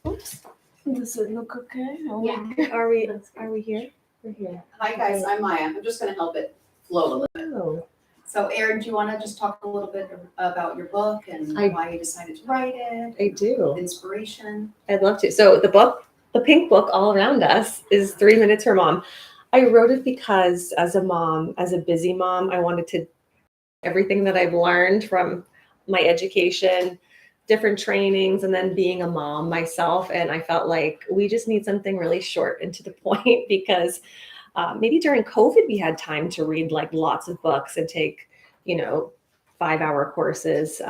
oops. Does it look okay? Yeah. Are we here? We're here. Hi guys, I'm Maya. I'm just gonna help it flow a little bit. Oh. So Erin, do you wanna just talk a little bit about your book and why you decided to write it? I do. Inspiration? I'd love to. So the book, the pink book all around us is 3 Minutes for Mom. I wrote it because as a mom, as a busy mom, I wanted to everything that I've learned from my education, different trainings, and then being a mom myself. And I felt like we just need something really short and to the point because maybe during COVID, we had time to read like lots of books and take, 5-hour courses.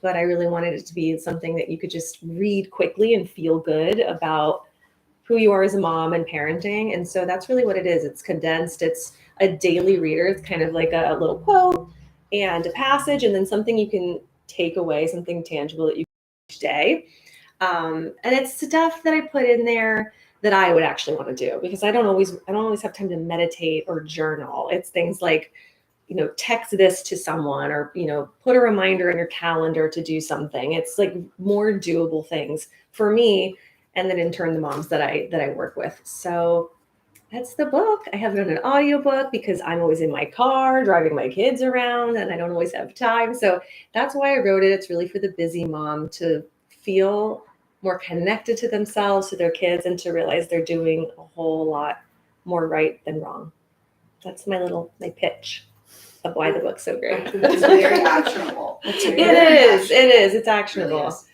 But I really wanted it to be something that you could just read quickly and feel good about who you are as a mom and parenting. And so that's really what it is. It's condensed. It's a daily reader. It's kind of like a little quote and a passage, and then something you can take away, something tangible that you can do each day. And it's stuff that I put in there that I would actually want to do because I don't always have time to meditate or journal. It's things like, text this to someone or, put a reminder in your calendar to do something. It's like more doable things for me. And then in turn, the moms that I work with. So that's the book. I have it on an audiobook because I'm always in my car driving my kids around and I don't always have time. So that's why I wrote it. It's really for the busy mom to feel more connected to themselves, to their kids, and to realize they're doing a whole lot more right than wrong. That's my pitch of why the book's so great. It's very actionable. It is. It's actionable. Really is.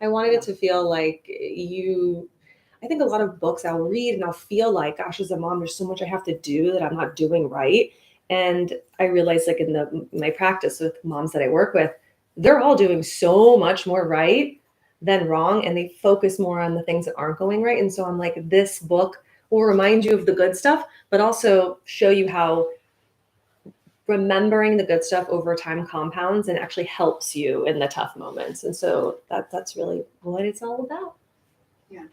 I wanted it to feel like I think a lot of books I'll read and I'll feel like, gosh, as a mom, there's so much I have to do that I'm not doing right. And I realized like in my practice with moms that I work with, they're all doing so much more right than wrong. And they focus more on the things that aren't going right. And so I'm like, this book will remind you of the good stuff, but also show you how remembering the good stuff over time compounds and actually helps you in the tough moments. And so that's really what it's all about. Yeah.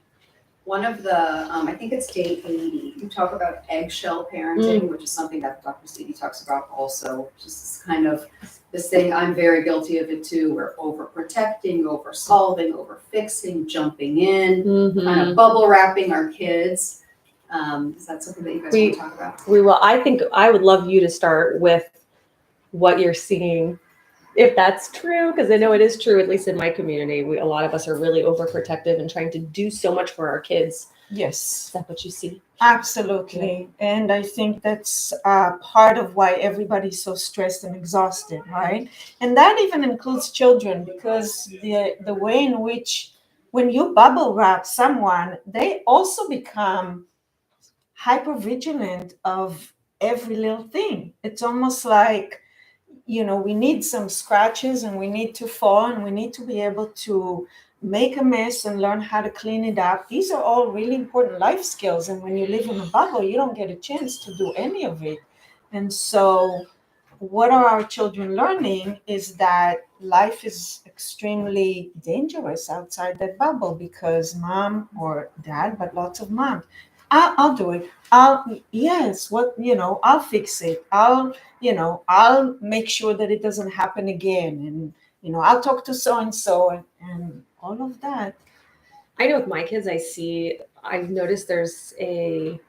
One of the, I think it's day 80, you talk about eggshell parenting, which is something that Dr. Siggie talks about also, just kind of this thing, I'm very guilty of it too. We're overprotecting, over-solving, over-fixing, jumping in, kind of bubble wrapping our kids. Is that something that you guys want to talk about? We will. I think I would love you to start with what you're seeing, if that's true, because I know it is true, at least in my community. A lot of us are really overprotective and trying to do so much for our kids. Yes. Is that what you see? Absolutely. And I think that's part of why everybody's so stressed and exhausted, right? And that even includes children, because the way in which when you bubble wrap someone, they also become hypervigilant of every little thing. It's almost like, we need some scratches and we need to fall and we need to be able to make a mess and learn how to clean it up. These are all really important life skills. And when you live in a bubble, you don't get a chance to do any of it. And so what are our children learning is that life is extremely dangerous outside that bubble because mom or dad, but lots of moms, I'll do it. I'll fix it. I'll make sure that it doesn't happen again. And, I'll talk to so-and-so and all of that. I know with my kids, I've noticed there's a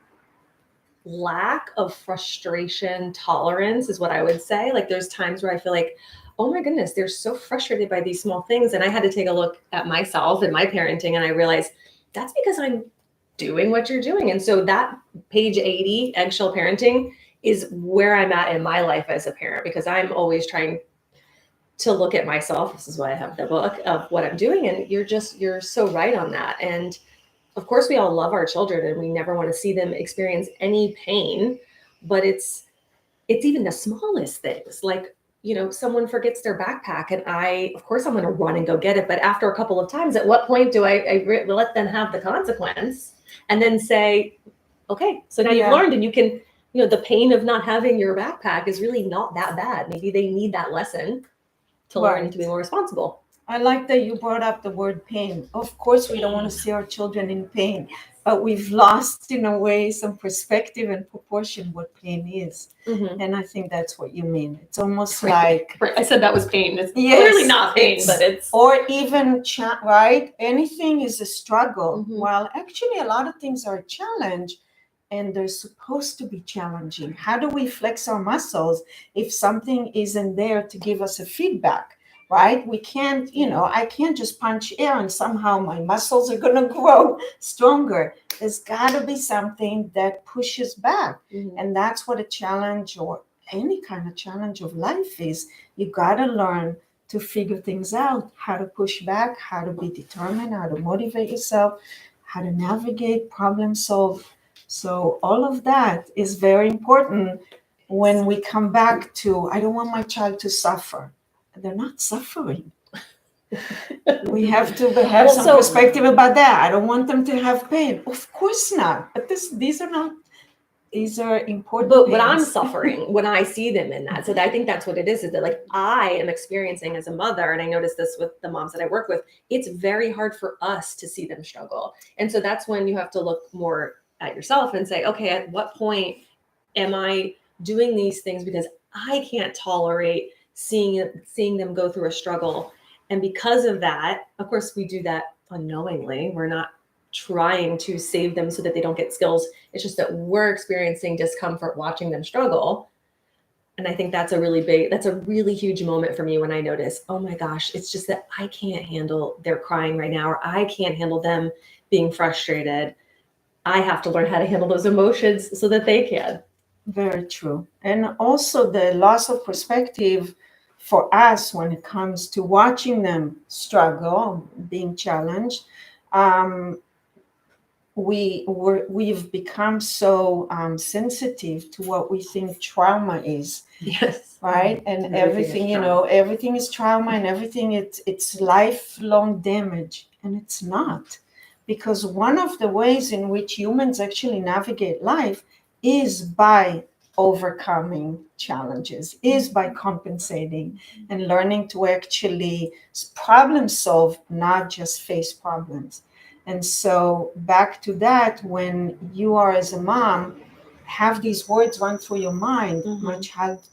lack of frustration tolerance is what I would say. Like there's times where I feel like, oh my goodness, they're so frustrated by these small things. And I had to take a look at myself and my parenting. And I realized that's because I'm doing what you're doing. And so that page 80, eggshell parenting, is where I'm at in my life as a parent, because I'm always trying to look at myself. This is why I have the book of what I'm doing. And you're so right on that. And of course we all love our children and we never want to see them experience any pain, but it's even the smallest things. Like, someone forgets their backpack and of course I'm going to run and go get it. But after a couple of times, at what point do I let them have the consequence and then say, okay, so now you've learned and you can, the pain of not having your backpack is really not that bad. Maybe they need that lesson to learn to be more responsible. I like that you brought up the word pain. Of course, we don't want to see our children in pain, but we've lost, in a way, some perspective and proportion what pain is. Mhm. And I think that's what you mean. It's almost Right. like, Right. I said that was pain. It's yes, clearly not pain, but it's or even right. Anything is a struggle. Mhm. While actually a lot of things are a challenge, and they're supposed to be challenging. How do we flex our muscles if something isn't there to give us a feedback? Right? We can't, I can't just punch air and somehow my muscles are going to grow stronger. There's got to be something that pushes back. Mhm. And that's what a challenge or any kind of challenge of life is. You got to learn to figure things out, how to push back, how to be determined, how to motivate yourself, how to navigate, problem solve. So all of that is very important when we come back to, I don't want my child to suffer. They're not suffering. We have to have Well, some so- perspective about that. I don't want them to have pain. Of course not. But these are important But I'm pains. suffering when I see them in that. So I think that's what it is that like I am experiencing as a mother, and I notice this with the moms that I work with, it's very hard for us to see them struggle. And so that's when you have to look more at yourself and say, okay, at what point am I doing these things because I can't tolerate seeing them go through a struggle? And because of that, of course, we do that unknowingly. We're not trying to save them so that they don't get skills. It's just that we're experiencing discomfort watching them struggle. And I think that's a really huge moment for me when I notice, oh my gosh, it's just that I can't handle their crying right now, or I can't handle them being frustrated. I have to learn how to handle those emotions so that they can. Very true. And also the loss of perspective for us when it comes to watching them struggle, being challenged. We've become so sensitive to what we think trauma is. Yes. Right. And everything everything is trauma, and everything it's lifelong damage. And it's not. Because one of the ways in which humans actually navigate life is by overcoming challenges, is by compensating and learning to actually problem solve, not just face problems. And so back to that, when you are as a mom, have these words run through your mind. My child,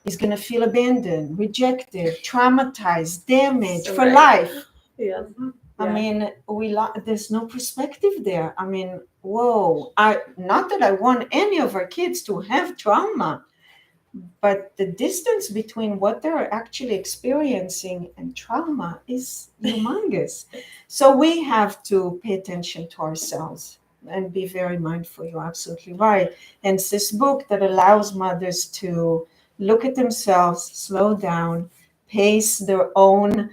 is going to feel abandoned, rejected, traumatized, damaged for life. Yeah. I mean, there's no perspective there. I mean, whoa! Not that I want any of our kids to have trauma, but the distance between what they're actually experiencing and trauma is humongous. So we have to pay attention to ourselves and be very mindful. You're absolutely right. And it's this book that allows mothers to look at themselves, slow down, pace their own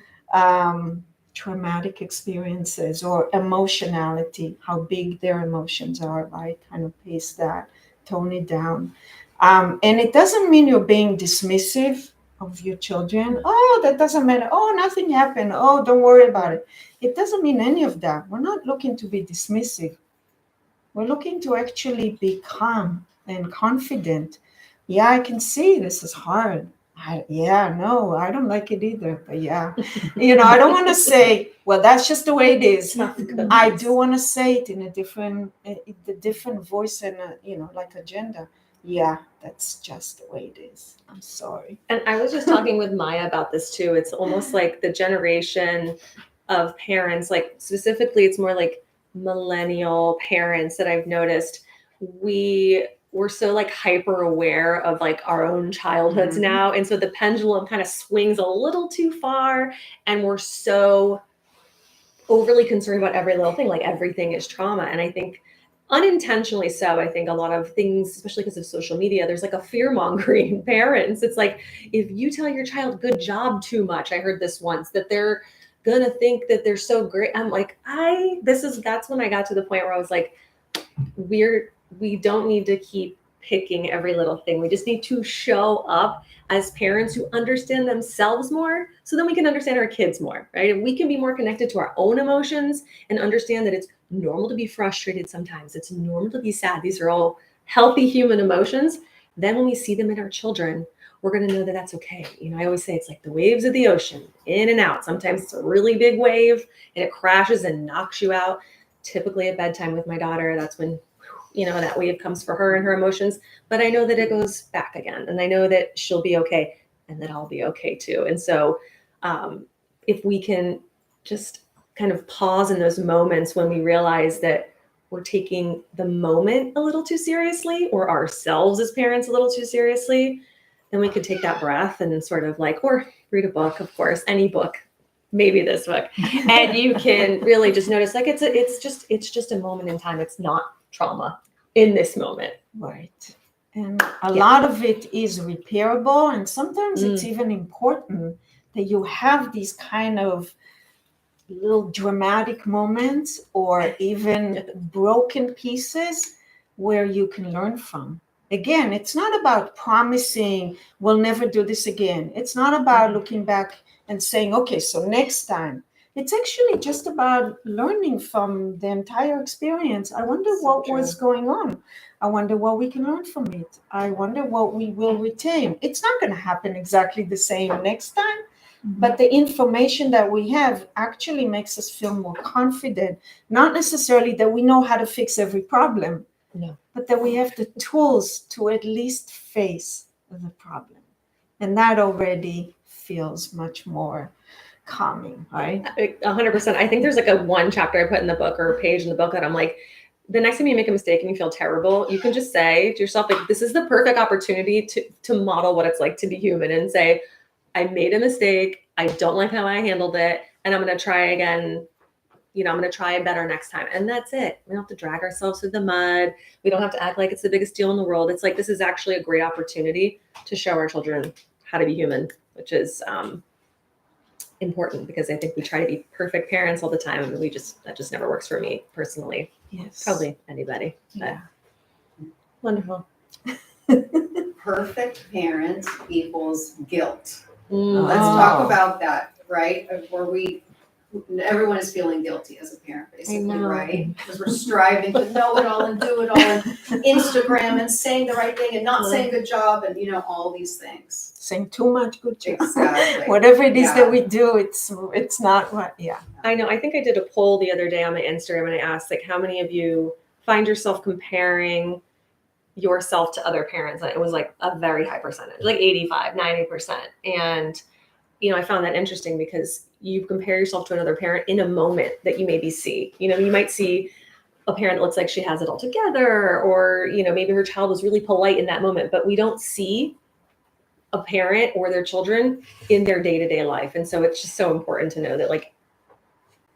traumatic experiences or emotionality, how big their emotions are, right? Kind of pace that, tone it down. And it doesn't mean you're being dismissive of your children. Oh, that doesn't matter. Oh, nothing happened. Oh, don't worry about it. It doesn't mean any of that. We're not looking to be dismissive. We're looking to actually be calm and confident. Yeah, I can see this is hard. No, I don't like it either. But yeah, I don't want to say, well, that's just the way it is. I do want to say it in a different voice and, like agenda. Yeah, that's just the way it is. I'm sorry. And I was just talking with Maya about this too. It's almost like the generation of parents, like specifically, it's more like millennial parents that I've noticed. We're so like hyper aware of like our own childhoods now. And so the pendulum kind of swings a little too far, and we're so overly concerned about every little thing, like everything is trauma. And I think unintentionally so, I think a lot of things, especially because of social media, there's like a fear mongering parents. It's like, if you tell your child good job too much, I heard this once, that they're gonna think that they're so great. I'm like, that's when I got to the point where I was like, we don't need to keep picking every little thing. We just need to show up as parents who understand themselves more, so then we can understand our kids more, right? And we can be more connected to our own emotions and understand that it's normal to be frustrated sometimes. It's normal to be sad. These are all healthy human emotions. Then when we see them in our children, we're going to know that that's okay. I always say it's like the waves of the ocean, in and out. Sometimes it's a really big wave and it crashes and knocks you out. Typically at bedtime with my daughter, that's when, that wave comes for her and her emotions. But I know that it goes back again, and I know that she'll be okay and that I'll be okay too. And so if we can just kind of pause in those moments when we realize that we're taking the moment a little too seriously, or ourselves as parents a little too seriously, then we could take that breath and then sort of or read a book, of course, any book, maybe this book, and you can really just notice it's just a moment in time. It's not trauma in this moment. Right. And a lot of it is repairable, and sometimes it's even important that you have these kind of little dramatic moments or even broken pieces where you can learn from. Again, it's not about promising we'll never do this again. It's not about looking back and saying, okay, so next time. It's actually just about learning from the entire experience. I wonder what was going on. I wonder what we can learn from it. I wonder what we will retain. It's not going to happen exactly the same next time, but the information that we have actually makes us feel more confident. Not necessarily that we know how to fix every problem, but that we have the tools to at least face the problem. And that already feels much more calming, right? 100%. I think there's a one chapter I put in the book or a page in the book that I'm like, the next time you make a mistake and you feel terrible, you can just say to yourself, this is the perfect opportunity to model what it's like to be human, and say, I made a mistake. I don't like how I handled it, and I'm going to try again. I'm going to try it better next time. And that's it. We don't have to drag ourselves through the mud. We don't have to act like it's the biggest deal in the world. It's this is actually a great opportunity to show our children how to be human, which is important, because I think we try to be perfect parents all the time, and that just never works for me personally. Yes. Probably anybody. Yeah. Wonderful. Perfect parent equals guilt. Mm. Let's talk about that, right? Everyone is feeling guilty as a parent, basically, right? Because we're striving to know it all and do it all, and Instagram and saying the right thing and not saying good job, and all these things. Saying too much good job. Exactly. Whatever it is that we do, it's not what. Yeah. I know. I think I did a poll the other day on my Instagram, and I asked how many of you find yourself comparing yourself to other parents. And it was a very high percentage, 85, 90%. And I found that interesting, because you compare yourself to another parent in a moment that you maybe see. You might see a parent that looks like she has it all together, or maybe her child was really polite in that moment, but we don't see a parent or their children in their day-to-day life. And so it's just so important to know that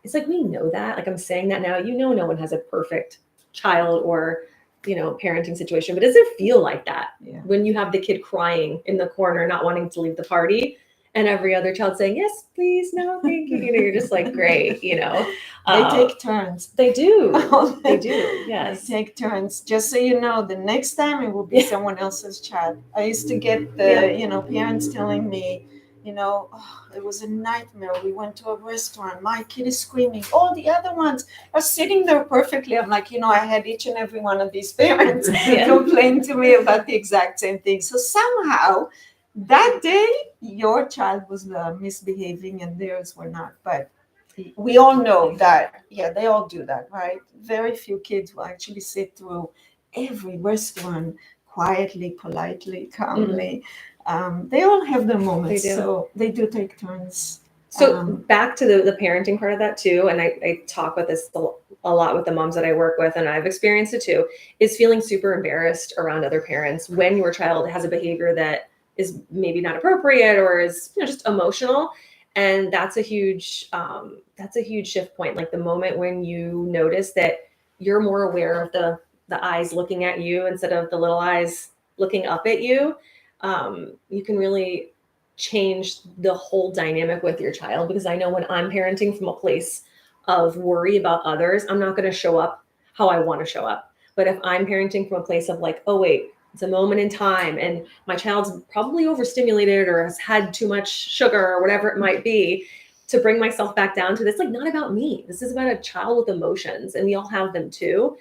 it's we know that, I'm saying that now, no one has a perfect child or parenting situation, but does it feel like that when you have the kid crying in the corner, not wanting to leave the party, and every other child saying, yes, please, no, thank you. You're just great, They take turns. They do. They do. Yes. They take turns. Just so you know, the next time it will be someone else's child. I used to get the, parents telling me, it was a nightmare. We went to a restaurant. My kid is screaming. All the other ones are sitting there perfectly. I'm like, I had each and every one of these parents complain to me about the exact same thing. So somehow that day, your child was misbehaving and theirs were not. But we all know that, they all do that, right? Very few kids will actually sit through every restaurant quietly, politely, calmly. They all have their moments, so they do take turns. So back to the parenting part of that too, and I talk about this a lot with the moms that I work with, and I've experienced it too, is feeling super embarrassed around other parents when your child has a behavior that is maybe not appropriate or is just emotional. And that's a huge shift point. The moment when you notice that you're more aware of the eyes looking at you instead of the little eyes looking up at you, you can really change the whole dynamic with your child. Because I know when I'm parenting from a place of worry about others, I'm not going to show up how I want to show up. But if I'm parenting from a place of oh wait, it's a moment in time, and my child's probably overstimulated or has had too much sugar or whatever it might be, to bring myself back down to this, not about me. This is about a child with emotions, and we all have them too.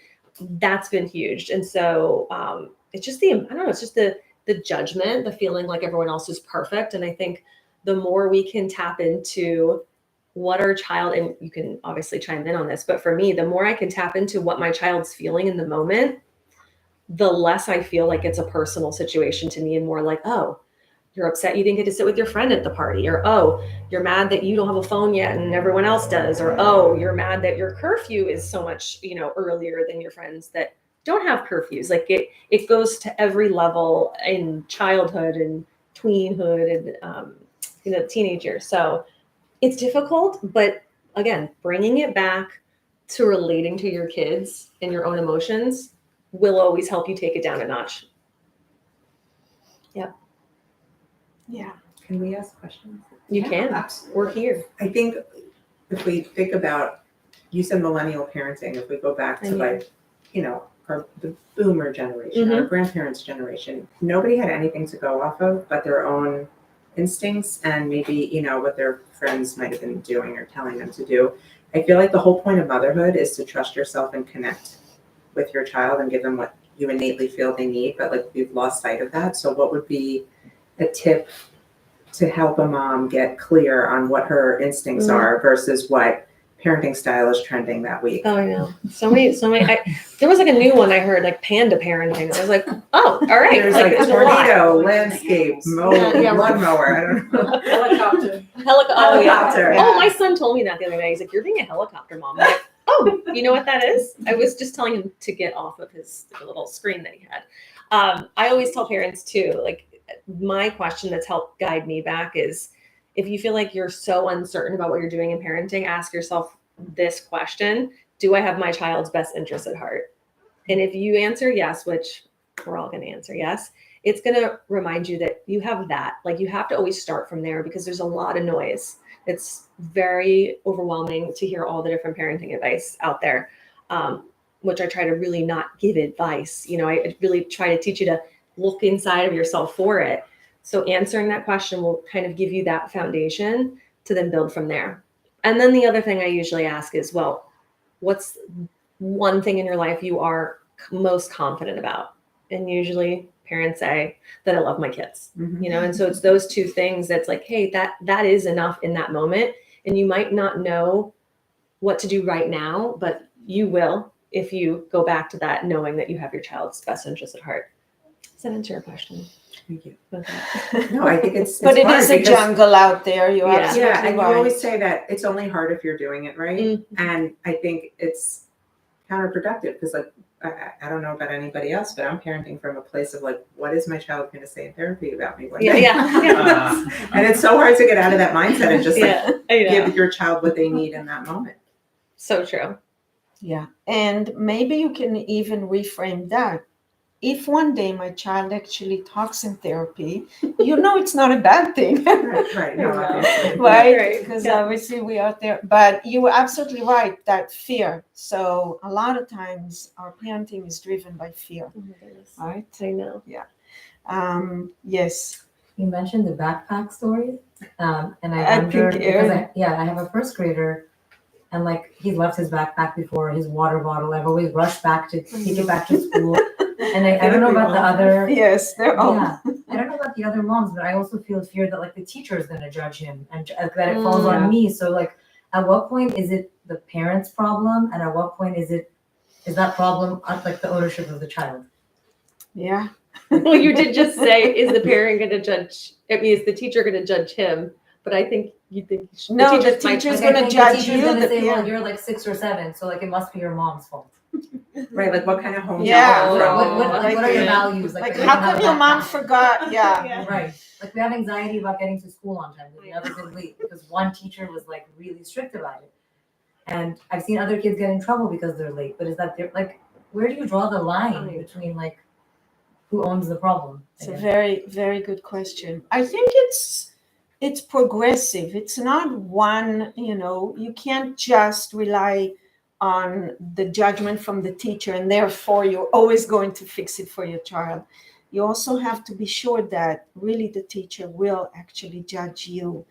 That's been huge. And so it's just it's just the the judgment, the feeling like everyone else is perfect. And I think the more we can tap into what our child, and you can obviously chime in on this, but for me, the more I can tap into what my child's feeling in the moment, the less I feel like it's a personal situation to me and more like, oh, you're upset you didn't get to sit with your friend at the party, or oh, you're mad that you don't have a phone yet and everyone else does, or oh, you're mad that your curfew is so much, earlier than your friends that don't have curfews. Like it goes to every level in childhood and tweenhood and teenage years. So it's difficult, but again, bringing it back to relating to your kids and your own emotions will always help you take it down a notch. Yeah. Can we ask questions? You Yeah, can. absolutely. We're here. I think if we think about, you said millennial parenting, if we go back to the boomer generation, our grandparents' generation, nobody had anything to go off of but their own instincts and maybe, what their friends might have been doing or telling them to do. I feel like the whole point of motherhood is to trust yourself and connect with your child and give them what you innately feel they need, but like we've lost sight of that. So what would be a tip to help a mom get clear on what her instincts are versus what parenting style is trending that week? Oh, I know. So many. There was like a new one I heard, like panda parenting. I was like, oh, all right. There's like like there's a lot. tornado, landscape, lawnmower, I don't know. Helicopter. Oh, yeah. Helicopter. Oh, my son told me that the other day. He's like, you're being a helicopter mom. I'm like, oh, you know what that is? I was just telling him to get off of his little screen that he had. I always tell parents too, like my question that's helped guide me back is if you feel like you're so uncertain about what you're doing in parenting, ask yourself this question: do I have my child's best interest at heart? And if you answer yes, which we're all going to answer yes, it's going to remind you that you have that. Like you have to always start from there because there's a lot of noise. It's very overwhelming to hear all the different parenting advice out there, which I try to really not give advice. I really try to teach you to look inside of yourself for it. So answering that question will kind of give you that foundation to then build from there. And then the other thing I usually ask is, well, what's one thing in your life you are most confident about? And usually parents say that I love my kids, and so it's those two things that's like, hey, that is enough in that moment. And you might not know what to do right now, but you will if you go back to that, knowing that you have your child's best interest at heart. Does that answer your question? Thank you. Okay. No, I think it's But it hard is a because- jungle out there. You're Yeah. absolutely Yeah, and right. you always say that it's only hard if you're doing it right. Mm-hmm. And I think it's counterproductive because like, I don't know about anybody else, but I'm parenting from a place of like, what is my child going to say in therapy about me one day? Yeah. And it's so hard to get out of that mindset and just Yeah, I know. give your child what they need in that moment. So true. Yeah. And maybe you can even reframe that. If one day my child actually talks in therapy, it's not a bad thing. Right. No, obviously. Right? Right. Because Yeah. obviously we are there. But you were absolutely right, that fear. So a lot of times our parenting is driven by fear. Oh my goodness. Right? I know. Yes. You mentioned the backpack story, and I I wonder think because Erin- I have a first grader, and like he's left his backpack before, his water bottle. I've always rushed back to take it back to school, and I don't know about the other. Yes, they're all. Yeah, I don't know about the other moms, but I also feel fear that like the teacher is going to judge him and that it falls on me. So like, at what point is it the parent's problem, and at what point is that problem like the ownership of the child? Yeah. Well, you did just say, is the parent going to judge? I mean, is the teacher going to judge him? But I think you think No, the might- teacher's Like, I going to think the judge teacher's you. gonna The say, well, parent. you're like 6 or 7, so like it must be your mom's fault. Right. Like what kind of home? Yeah. you What, from? what are your yeah. values? Like, you how don't have come a your mom backpack. forgot? Yeah. Right. Like we have anxiety about getting to school on time. We've never been late because one teacher was like really strict about it. And I've seen other kids get in trouble because they're late. But is that like, where do you draw the line between like who owns the problem? It's a very, very good question. I think it's progressive. It's not one, you can't just rely on the judgment from the teacher and therefore you're always going to fix it for your child. You also have to be sure that really the teacher will actually judge you.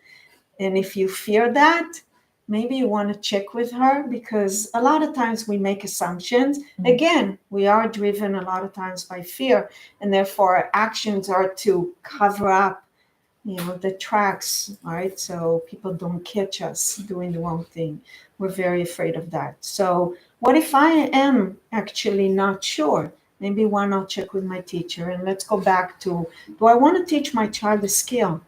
And if you fear that, maybe you want to check with her, because a lot of times we make assumptions. Again, we are driven a lot of times by fear, and therefore our actions are to cover up, the tracks, right? So people don't catch us doing the wrong thing. We're very afraid of that. So what if I am actually not sure? Maybe why not check with my teacher? And let's go back to, do I want to teach my child a skill?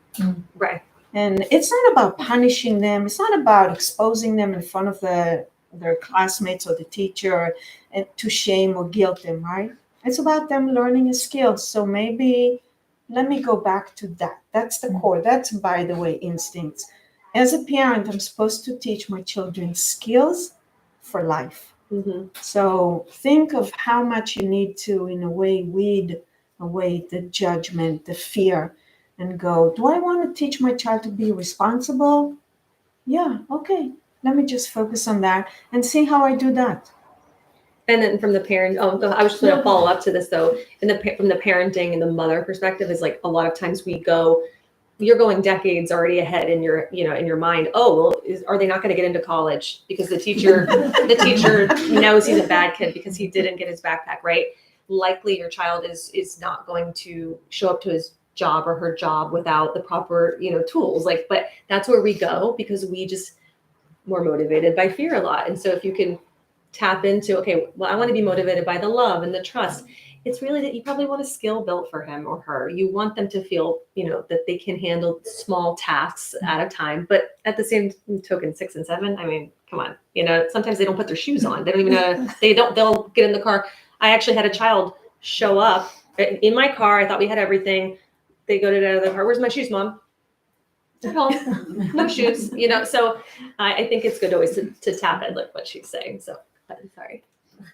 Right. And it's not about punishing them. It's not about exposing them in front of their classmates or the teacher and to shame or guilt them, right? It's about them learning a skill. So maybe let me go back to that. That's the core. That's, by the way, instincts. As a parent, I'm supposed to teach my children skills for life. So think of how much you need to, in a way, weed away the judgment, the fear, and go, do I want to teach my child to be responsible? Yeah, okay. Let me just focus on that and see how I do that. And then from the parent, I was just going to follow up to this though. From the parenting and the mother perspective, is like a lot of times you're going decades already ahead in your mind. Oh, well, are they not going to get into college because the teacher knows he's a bad kid because he didn't get his backpack, right? Likely your child is not going to show up to his job or her job without the proper, tools. But that's where we go because we're motivated by fear a lot. And so if you can tap into, okay, well, I want to be motivated by the love and the trust. It's really that you probably want a skill built for him or her. You want them to feel, that they can handle small tasks at a time. But at the same token, 6 and 7, I mean, come on, sometimes they don't put their shoes on. They don't even know, they'll get in the car. I actually had a child show up in my car. I thought we had everything. They go to the other car. Where's my shoes, Mom? At home. No shoes, So I think it's good always to tap in like what she's saying. So I'm sorry.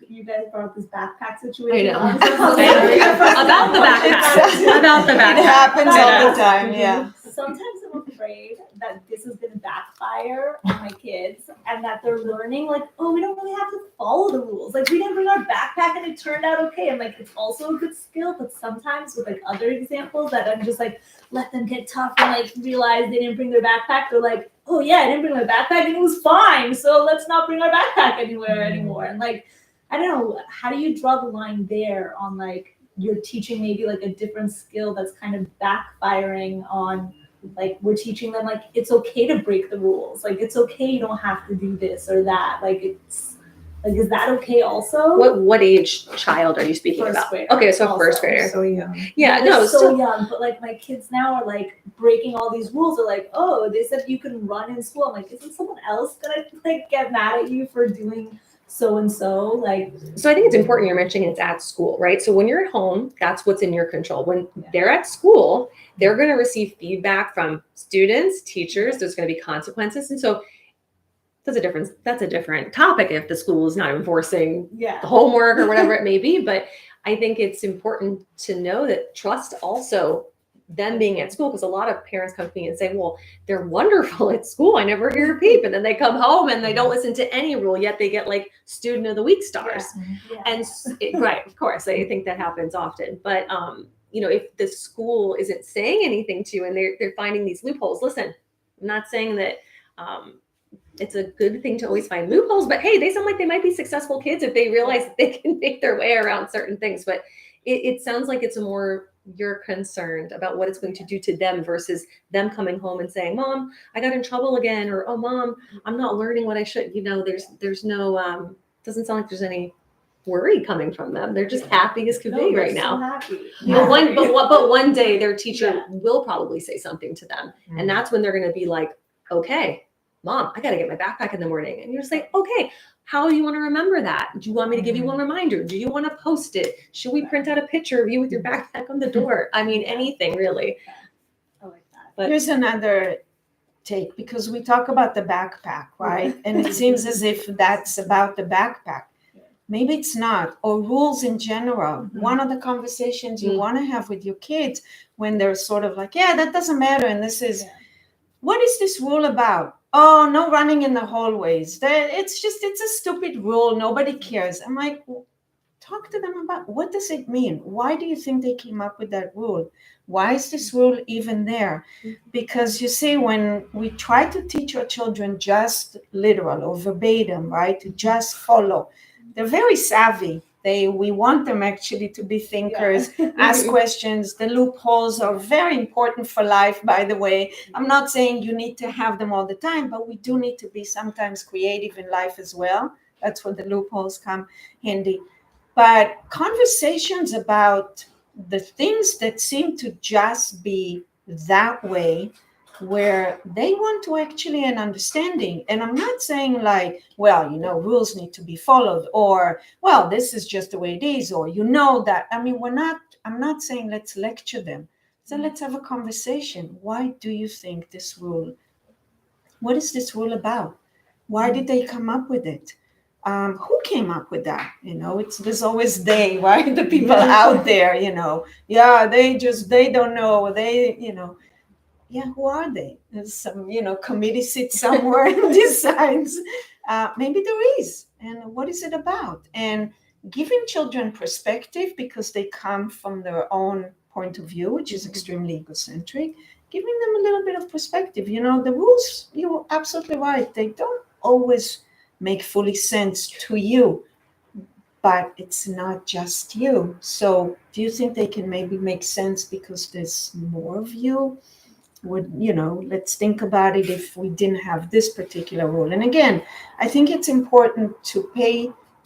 You guys brought up this backpack situation. I know. I'm so sorry. About the backpack. About the backpack. It happens all the time, yeah. Sometimes I'm afraid that this is going to backfire on my kids and that they're learning we don't really have to follow the rules. We didn't bring our backpack and it turned out okay. And it's also a good skill, but sometimes with other examples that I'm just let them get tough and realize they didn't bring their backpack. They're like, oh yeah, I didn't bring my backpack and it was fine. So let's not bring our backpack anywhere anymore. And I don't know, how do you draw the line there on you're teaching maybe a different skill that's kind of backfiring on we're teaching them it's okay to break the rules. It's okay, you don't have to do this or that. It's is that okay also? What age child are you speaking First about? grader Okay, so also. first grader. So young. Yeah, They're no, so young, but my kids now are breaking all these rules. They're oh, they said you can run in school. I'm isn't someone else gonna get mad at you for doing so and so? So I think it's important you're mentioning it's at school, right? So when you're at home, that's what's in your control. When they're at school, they're going to receive feedback from students, teachers. There's going to be consequences, and so that's a different topic if the school is not enforcing the homework or whatever it may be. But I think it's important to know that trust also them being at school, because a lot of parents come to me and say, well, they're wonderful at school. I never hear a peep. And then they come home and they don't listen to any rule, yet they get student of the week stars. And right, of course, I think that happens often. But, if the school isn't saying anything to you and they're finding these loopholes, listen, I'm not saying that, it's a good thing to always find loopholes, but hey, they sound like they might be successful kids if they realize that they can make their way around certain things. But it sounds like it's you're concerned about what it's going to do to them versus them coming home and saying, Mom, I got in trouble again, or oh, Mom, I'm not learning what I should. There's no doesn't sound like there's any worry coming from them. They're just happy as could be right now. So happy. But one day their teacher will probably say something to them, and that's when they're going to be like, okay, Mom, I got to get my backpack in the morning. And you're just like, okay, how do you want to remember that? Do you want me to give you one reminder? Do you want to post it? Should we print out a picture of you with your backpack on the door? I mean, anything really. I like that. But Here's another take, because we talk about the backpack, right? And it seems as if that's about the backpack. Maybe it's not, or rules in general. One of the conversations you want to have with your kids when they're sort of that doesn't matter. And this is, what is this rule about? Oh, no running in the hallways. It's a stupid rule. Nobody cares. I'm like, talk to them about what does it mean? Why do you think they came up with that rule? Why is this rule even there? Because you see, when we try to teach our children just literal or verbatim, right, to just follow, they're very savvy. We want them actually to be thinkers, ask questions. The loopholes are very important for life, by the way. I'm not saying you need to have them all the time, but we do need to be sometimes creative in life as well. That's where the loopholes come handy. But conversations about the things that seem to just be that way, where they want to actually an understanding. And I'm not saying like, well, rules need to be followed, or, well, this is just the way it is, or that. I mean, I'm not saying let's lecture them. So let's have a conversation. Why do you think this rule? What is this rule about? Why did they come up with it? Who came up with that? There's always they, right? The people out there, yeah, they don't know. Yeah, who are they? There's some, committee sits somewhere and decides. Maybe there is. And what is it about? And giving children perspective, because they come from their own point of view, which is extremely egocentric, giving them a little bit of perspective. The rules, you're absolutely right. They don't always make fully sense to you, but it's not just you. So do you think they can maybe make sense because there's more of you? Let's think about it if we didn't have this particular rule. And again, I think it's important to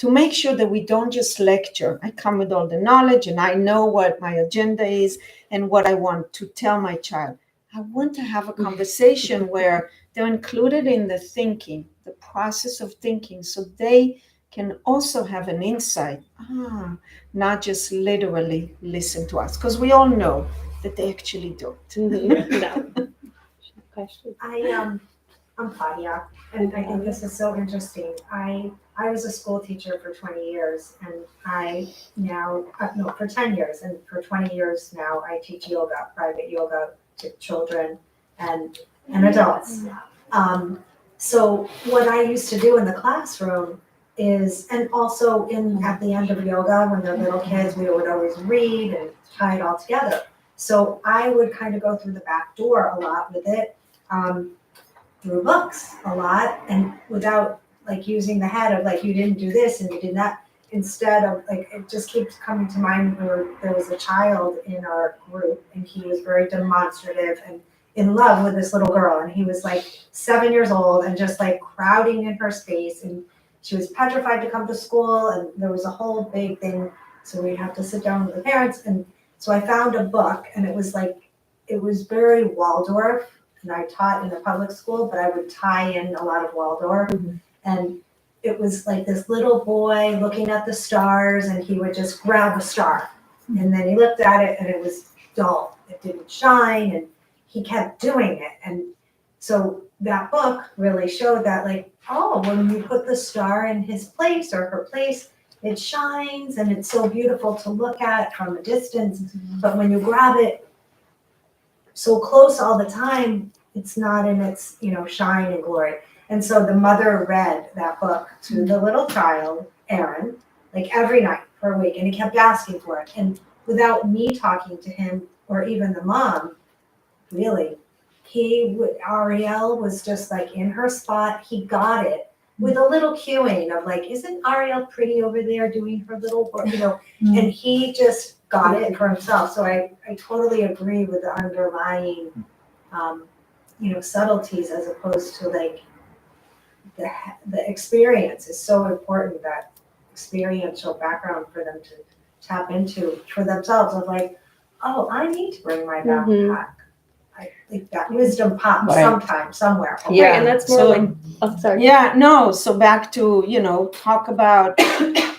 make sure that we don't just lecture. I come with all the knowledge and I know what my agenda is and what I want to tell my child. I want to have a conversation where they're included in the thinking, the process of thinking, so they can also have an insight, not just literally listen to us, because we all know that they actually don't. No. Question. I'm Claudia, and I think this is so interesting. I was a school teacher for 20 years, and for 10 years, and for 20 years now, I teach yoga, private yoga to children and adults. So what I used to do in the classroom is, and also at the end of yoga, when they're little kids, we would always read and tie it all together. So I would kind of go through the back door a lot with it, through books a lot, and without like using the head of like, you didn't do this and you did that. Instead of like, it just keeps coming to mind where there was a child in our group and he was very demonstrative and in love with this little girl. And he was like 7 years old and just like crowding in her space. And she was petrified to come to school. And there was a whole big thing. So we'd have to sit down with the parents. And so I found a book, and it was very Waldorf. And I taught in a public school, but I would tie in a lot of Waldorf. Mm-hmm. And it was like this little boy looking at the stars, and he would just grab a star. And then he looked at it and it was dull. It didn't shine, and he kept doing it. And so that book really showed that, like, when you put the star in his place or her place, it shines and it's so beautiful to look at from a distance. Mm-hmm. But when you grab it so close all the time, it's not in its, shine and glory. And so the mother read that book to the little child, Erin, like every night for a week. And he kept asking for it. And without me talking to him or even the mom, really, Ariel was just like in her spot. He got it with a little cueing of like, isn't Ariel pretty over there doing her little work, and he just got it for himself. So I totally agree with the underlying, subtleties, as opposed to like the experience is so important, that experiential background for them to tap into for themselves of like, I need to bring my backpack. Mm-hmm. I think that wisdom pops sometime, somewhere. Yeah, right, and that's more sorry. Yeah, no, so back to, talk about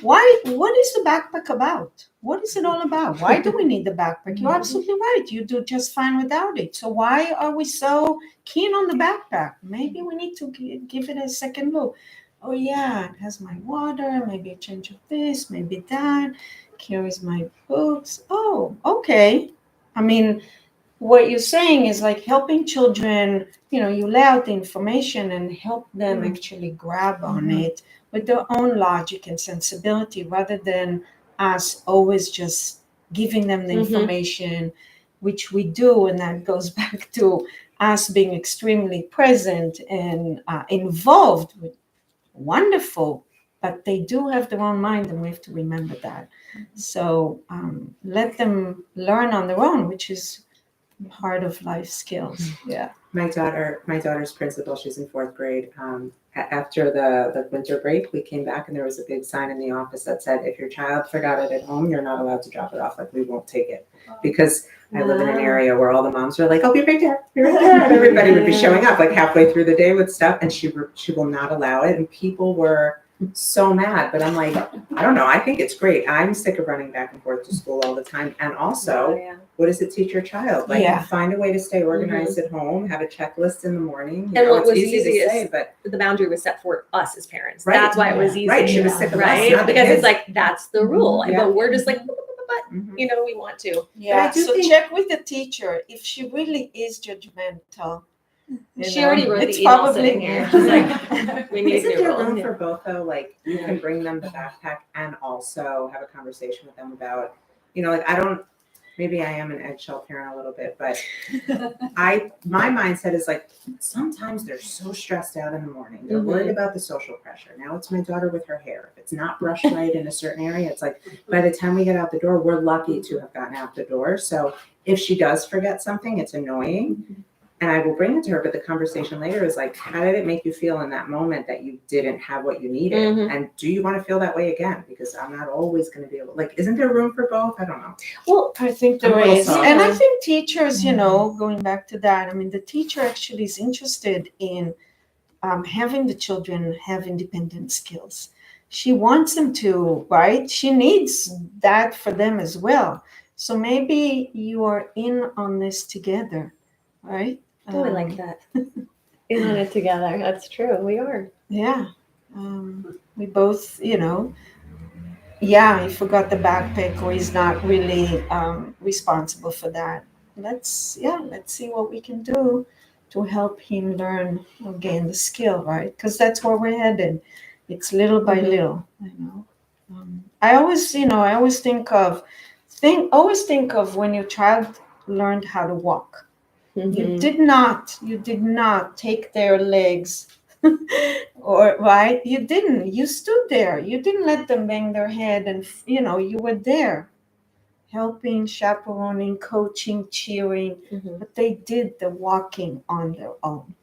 what is the backpack about? What is it all about? Why do we need the backpack? You're absolutely right. You do just fine without it. So why are we so keen on the backpack? Maybe we need to give it a second look. Oh yeah, it has my water, maybe a change of this, maybe that, carries my books. Oh, okay. I mean, what you're saying is like helping children, you lay out the information and help them actually grab on it with their own logic and sensibility, rather than us always just giving them the Mhm. information, which we do, and that goes back to us being extremely present and involved with wonderful, but they do have their own mind, and we have to remember that. So let them learn on their own, which is part of life skills. Yeah. My daughter's principal, she's in fourth grade. After the winter break, we came back and there was a big sign in the office that said, if your child forgot it at home, you're not allowed to drop it off. Like, we won't take it. Because I live in an area where all the moms are like, "I'll be right there, be right there," and everybody would be showing up like halfway through the day with stuff, and she will not allow it, and people were so mad. But I'm like, I don't know. I think it's great. I'm sick of running back and forth to school all the time, and also, what does it teach your child? Like, Yeah. find a way to stay organized at home. Have a checklist in the morning. And what it's was easy to easiest- say, but The boundary was set for us as parents. Right. That's why it was easy. right, she was sick of us, Right? not the Because kids. it's like, that's the rule. Yeah. But we're just like, Mhm. we want to. Yeah. do So think- check with the teacher if she really is judgmental. you She know, already wrote it's the email probably sitting here. She's like, we need Isn't a new there rule. room for both though? Like, you can bring them the backpack and also have a conversation with them about, like, maybe I am an eggshell parent a little bit, but my mindset is like, sometimes they're so stressed out in the morning. They're worried about the social pressure. Now it's my daughter with her hair. If it's not brushed right in a certain area, it's like, by the time we get out the door, we're lucky to have gotten out the door. So if she does forget something, it's annoying. And I will bring it to her, but the conversation later is like, how did it make you feel in that moment that you didn't have what you needed? Mhm. And do you want to feel that way again? Because I'm not always going to be able, like, isn't there room for both? I don't know. Well, I think I'm a there little is. soft. And I think teachers, going back to that, I mean, the teacher actually is interested in having the children have independent skills. She wants them to, right? She needs that for them as well. So maybe you are in on this together, right? oh, I like that. In on it together. That's true. We are. Yeah. We both, he forgot the backpack or he's not really responsible for that. Let's see what we can do to help him learn or gain the skill, right? Because that's where we're headed. It's little by little, I always think of when your child learned how to walk. You did not take their legs or right. You didn't. You stood there. You didn't let them bang their head, and you were there helping, chaperoning, coaching, cheering, but they did the walking on their own.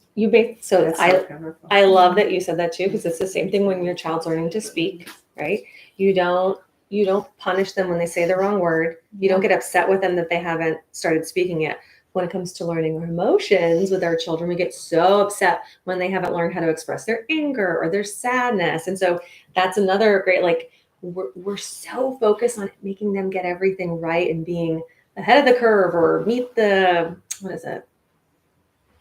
So That's so powerful. I love that you said that too, because it's the same thing when your child's learning to speak, right? You don't punish them when they say the wrong word. You don't get upset with them that they haven't started speaking yet. When it comes to learning our emotions with our children, we get so upset when they haven't learned how to express their anger or their sadness. And so that's another great, like, we're so focused on making them get everything right and being ahead of the curve or meet the, what is it?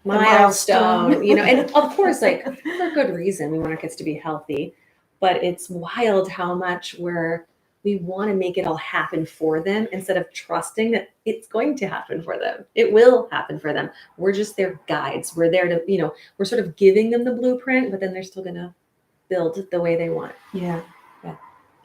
Milestone, and of course, like, for good reason, we want our kids to be healthy, but it's wild how much we want to make it all happen for them instead of trusting that it's going to happen for them. It will happen for them. We're just their guides. We're there to, we're sort of giving them the blueprint, but then they're still going to build the way they want. Yeah.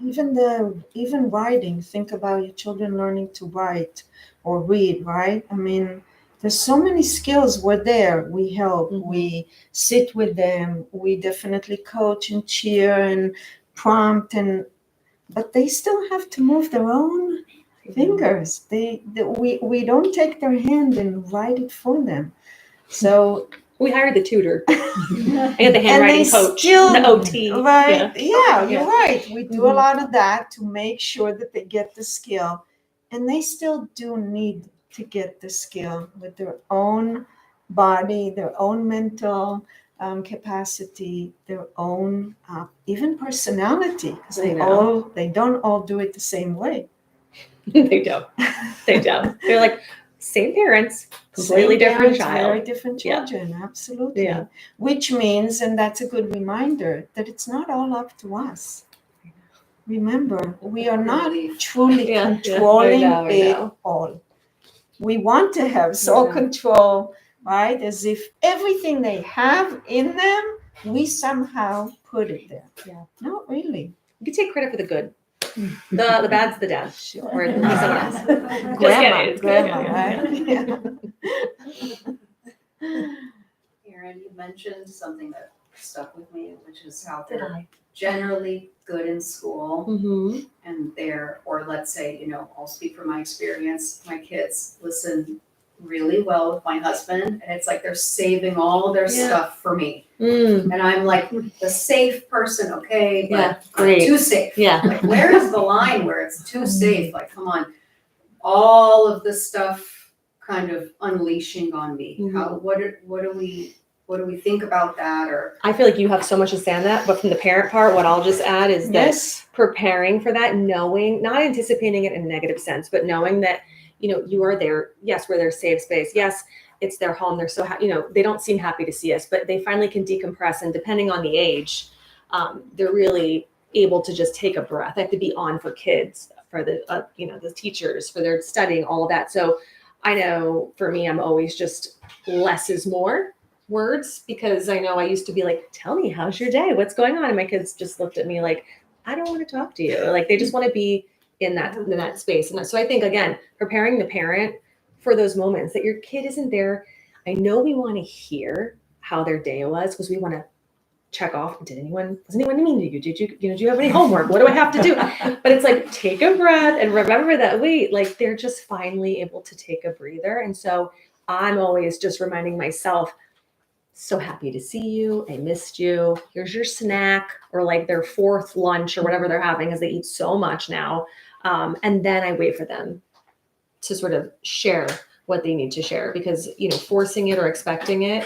Even writing, think about your children learning to write or read, right? I mean, there's so many skills. We're there. We help. We sit with them. We definitely coach and cheer and prompt, but they still have to move their own fingers. We don't take their hand and write it for them. So we hired the tutor and the and handwriting they coach, still, the OT. right? Yeah, Yeah. you're right. We do a lot of that to make sure that they get the skill, and they still do need to get the skill with their own body, their own mental capacity, their own even personality, because they don't all do it the same way. They don't. They're like same parents, completely Same different parents, child. very different children. Absolutely. Yeah. Which means, and that's a good reminder, that it's not all up to us. Remember, we are not truly controlling it all. We want to have sole control, right? As if everything they have in them, we somehow put it there. Yeah. Not really. You can take credit for the good. The bad's the dad. Sure. Or someone else. Grandma, kidding. grandma, right? Erin, you mentioned something that stuck with me, which is how Did they're I? generally good in school Mm-hmm. and or let's say, I'll speak from my experience, my kids listen really well with my husband, and it's like they're saving all their Yeah. stuff for me. Mm. And I'm like the safe person, okay, but Yeah, great. too safe. Yeah. Like, where is the line where it's too safe? Like, come on, all of the stuff kind of unleashing on me. Mhm. What do we think about that? Or I feel like you have so much to say on that, but from the parent part, what I'll just add is that Yes. preparing for that, knowing, not anticipating it in a negative sense, but knowing that, you are there. Yes, we're their safe space. Yes, it's their home. They're so happy, they don't seem happy to see us, but they finally can decompress. And depending on the age, they're really able to just take a breath. They have to be on for kids, for the, the teachers, for their studying, all of that. So I know for me, I'm always just less is more words, because I know I used to be like, tell me, how's your day? What's going on? And my kids just looked at me like, I don't want to talk to you. Like, they just want to be in that space. And so I think, again, preparing the parent for those moments that your kid isn't there. I know we want to hear how their day was, because we want to check off, was anyone mean to you? Did you have any homework? What do I have to do? But it's like, take a breath and remember that, wait, like, they're just finally able to take a breather. And so I'm always just reminding myself, so happy to see you. I missed you. Here's your snack, or like their fourth lunch or whatever they're having, as they eat so much now. And then I wait for them to sort of share what they need to share, because, forcing it or expecting it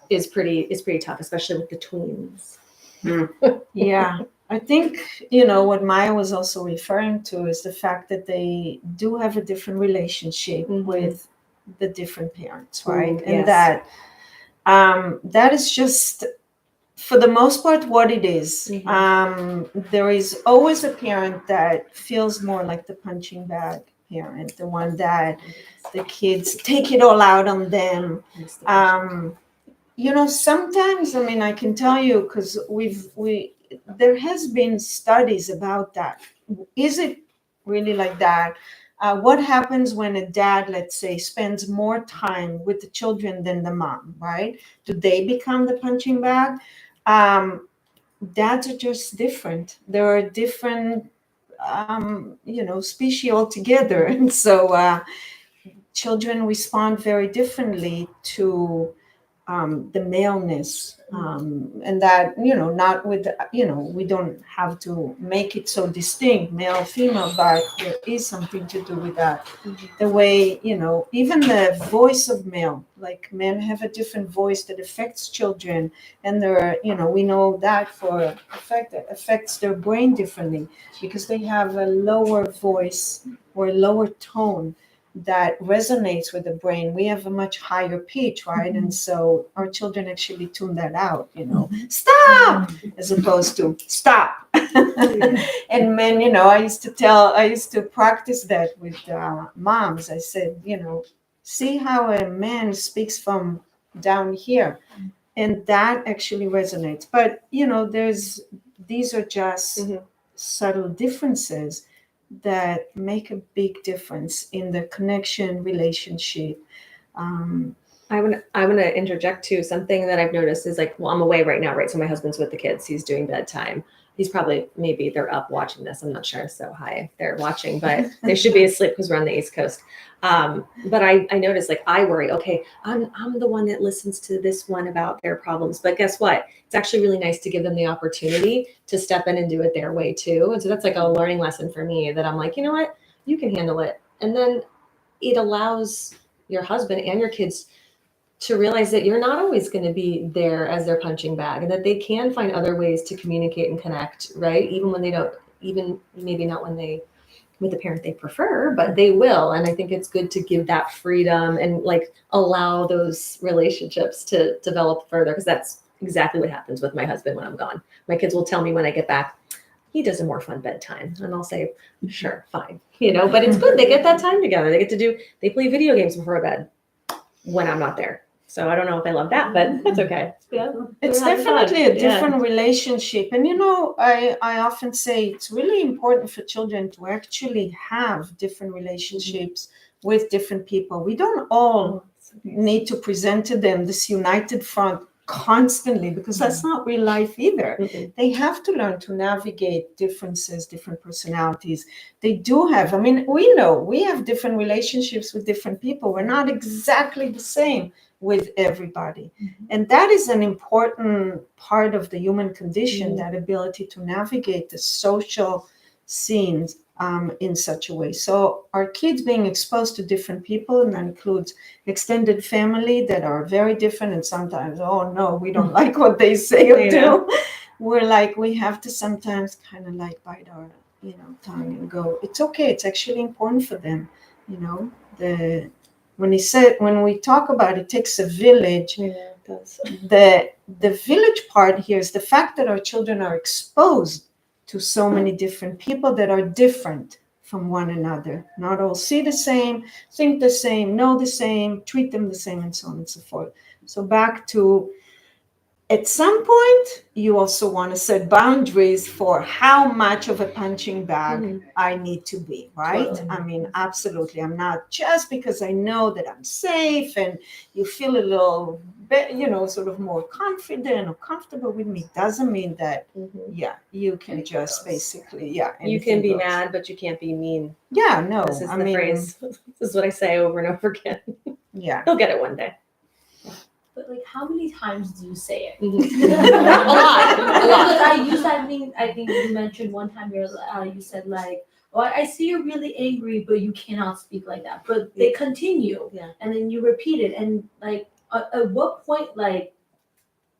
is pretty tough, especially with the tweens. Yeah, I think, what Maya was also referring to is the fact that they do have a different relationship Mhm. with the different parents, right? Yes. And that is just, for the most part, what it is. There is always a parent that feels more like the punching bag parent, the one that the kids take it all out on them. Sometimes, I can tell you, because there has been studies about that. Is it really like that? What happens when a dad, let's say, spends more time with the children than the mom, right? Do they become the punching bag? Dads are just different. They're a different, species altogether. And so children respond very differently to the maleness, and that, not with, we don't have to make it so distinct, male, female, but there is something to do with that. The way, even the voice of male, like, men have a different voice that affects children, and we know that affects their brain differently, because they have a lower voice or a lower tone that resonates with the brain. We have a much higher pitch, right? And so our children actually tune that out, stop, as opposed to stop. And men, I used to practice that with moms. I said, see how a man speaks from down here, and that actually resonates. But these are just subtle differences that make a big difference in the connection, relationship. I want to interject too. Something that I've noticed is, like, well, I'm away right now, right? So my husband's with the kids. He's doing bedtime. He's probably, maybe they're up watching this. I'm not sure. So hi, they're watching, but they should be asleep because we're on the East Coast. But I noticed, like, I worry, okay, I'm the one that listens to this one about their problems. But guess what? It's actually really nice to give them the opportunity to step in and do it their way too. And so that's like a learning lesson for me, that I'm like, you know what? You can handle it. And then it allows your husband and your kids to realize that you're not always going to be there as their punching bag, and that they can find other ways to communicate and connect, right? Even when they don't, even maybe not with the parent they prefer, but they will. And I think it's good to give that freedom and, like, allow those relationships to develop further, because that's exactly what happens with my husband when I'm gone. My kids will tell me when I get back, he does a more fun bedtime. And I'll say, sure, fine. But it's good. They get that time together. They play video games before bed when I'm not there. So I don't know if I love that, but that's okay. Yeah, It's we're having fun. definitely a Yeah. different relationship. And I often say it's really important for children to actually have different relationships with different people. We don't all need to present to them this united front constantly, because that's not real life either. Mhm. They have to learn to navigate differences, different personalities. They do have, I mean, we know we have different relationships with different people. We're not exactly the same with everybody. And that is an important part of the human condition, that ability to navigate the social scenes in such a way. So our kids being exposed to different people, and that includes extended family that are very different, and sometimes, oh no, we don't like what they say or do. We're like, we have to sometimes kind of like bite our, tongue and go, it's okay. It's actually important for them, when we talk about it takes a village, Yeah, it does. the village part here is the fact that our children are exposed to so many different people that are different from one another. Not all see the same, think the same, know the same, treat them the same, and so on and so forth. So back to, at some point, you also want to set boundaries for how much of a punching bag I need to be, right? Totally. I mean, absolutely. I'm not, just because I know that I'm safe and you feel a little bit, sort of more confident or comfortable with me, doesn't mean that, you can just basically, You anything can be goes. mad, but you can't be mean. Yeah, no. This is I the mean, phrase. This is what I say over and over again. yeah. He'll get it one day. But like, how many times do you say it? A lot. Because I think you mentioned one time you said like, "Oh, I see you're really angry, but you cannot speak like that." But they continue, and then you repeat it, and like, at what point, like,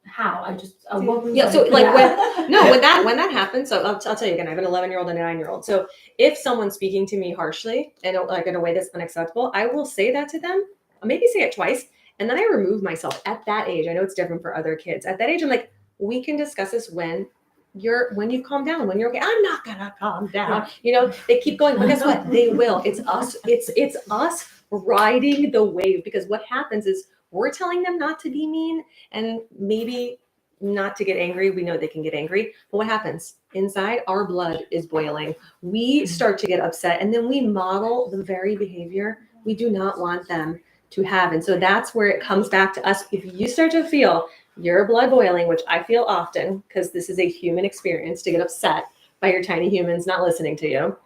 how? At what point? Yeah, so like when that happens, so I'll tell you again, I have an 11-year-old and a 9-year-old. So if someone's speaking to me harshly and like in a way that's unacceptable, I will say that to them. I'll maybe say it twice, and then I remove myself at that age. I know it's different for other kids. At that age, I'm like, we can discuss this when you calm down, when you're okay. I'm not gonna calm down. They keep going, but guess what? They will. It's us. It's us riding the wave, because what happens is we're telling them not to be mean and maybe not to get angry. We know they can get angry, but what happens inside? Our blood is boiling. We start to get upset, and then we model the very behavior we do not want them to have. And so that's where it comes back to us. If you start to feel your blood boiling, which I feel often, because this is a human experience to get upset by your tiny humans not listening to you,